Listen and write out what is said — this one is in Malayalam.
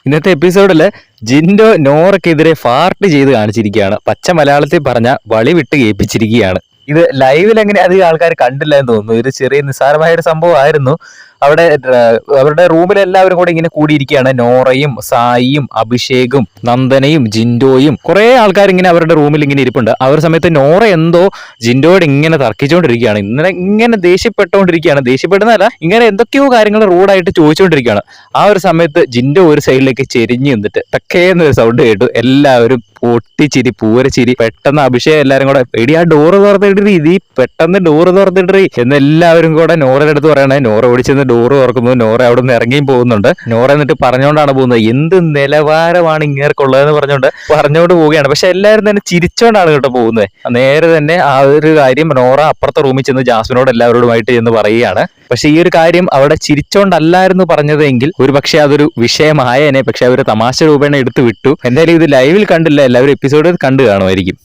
ഇന്നത്തെ എപ്പിസോഡില് ജിൻഡോ നോറയ്ക്കെതിരെ ഫാർട്ട് ചെയ്ത് കാണിച്ചിരിക്കുകയാണ്. പച്ച മലയാളത്തിൽ പറഞ്ഞ വളി വിട്ട് കേൾപ്പിച്ചിരിക്കുകയാണ്. ഇത് ലൈവിൽ എങ്ങനെ അധികം ആൾക്കാർ കണ്ടില്ല എന്ന് തോന്നുന്നു. ഇത് ചെറിയ നിസ്സാരമായ ഒരു സംഭവമായിരുന്നു. അവിടെ അവരുടെ റൂമിൽ എല്ലാവരും കൂടെ ഇങ്ങനെ കൂടിയിരിക്കുകയാണ്. നോറയും സായിയും അഭിഷേകും നന്ദനയും ജിൻഡോയും കുറെ ആൾക്കാർ ഇങ്ങനെ അവരുടെ റൂമിൽ ഇങ്ങനെ ഇരിപ്പുണ്ട്. ആ ഒരു സമയത്ത് നോറ എന്തോ ജിൻഡോയോട് ഇങ്ങനെ തർക്കിച്ചുകൊണ്ടിരിക്കുകയാണ്. ഇങ്ങനെ ദേഷ്യപ്പെട്ടുകൊണ്ടിരിക്കുകയാണ്. ദേഷ്യപ്പെടുന്നതല്ല, ഇങ്ങനെ എന്തൊക്കെയോ കാര്യങ്ങൾ റൂഡായിട്ട് ചോദിച്ചുകൊണ്ടിരിക്കുകയാണ്. ആ ഒരു സമയത്ത് ജിൻഡോ ഒരു സൈഡിലേക്ക് ചെരിഞ്ഞു നിന്നിട്ട് ടക്കേന്നൊരു സൗണ്ട് കേട്ടു. എല്ലാവരും പൊട്ടിച്ചിരി, പൂരച്ചിരി. പെട്ടെന്ന് അഭിഷേക് എല്ലാരും കൂടെ എടി ആ ഡോറ് തുറന്നിട്ടി, നീ പെട്ടെന്ന് ഡോറ് തുറന്നിട്ടി എന്ന് എല്ലാവരും കൂടെ നോറയുടെ അടുത്ത് പറയണേ. നോറ ഓടിച്ചെന്ന് ഡോറ് തുറക്കുന്നു. നോറ അവിടെ നിന്ന് ഇറങ്ങിയും പോകുന്നുണ്ട്. നോറ എന്നിട്ട് പറഞ്ഞുകൊണ്ടാണ് പോകുന്നത്, എന്ത് നിലവാരമാണ് ഇങ്ങേർക്കുള്ളതെന്ന് പറഞ്ഞുകൊണ്ട് പോവുകയാണ്. പക്ഷെ എല്ലാവരും തന്നെ ചിരിച്ചോണ്ടാണ് കേട്ടോ പോകുന്നത്. നേരെ തന്നെ ആ ഒരു കാര്യം നോറ അപ്പുറത്തെ റൂമിൽ ചെന്ന് ജാസ്മിനോട് എല്ലാവരോടുമായിട്ട് എന്ന് പറയുകയാണ്. പക്ഷെ ഈ ഒരു കാര്യം അവിടെ ചിരിച്ചോണ്ടല്ലായിരുന്നു പറഞ്ഞതെങ്കിൽ ഒരു പക്ഷെ അതൊരു വിഷയമായേനെ. പക്ഷെ അവർ തമാശ രൂപേണ എടുത്തു വിട്ടു. എന്തായാലും ഇത് ലൈവിൽ കണ്ടില്ല, എല്ലാവരും എപ്പിസോഡ് കണ്ടു കാണുമായിരിക്കും.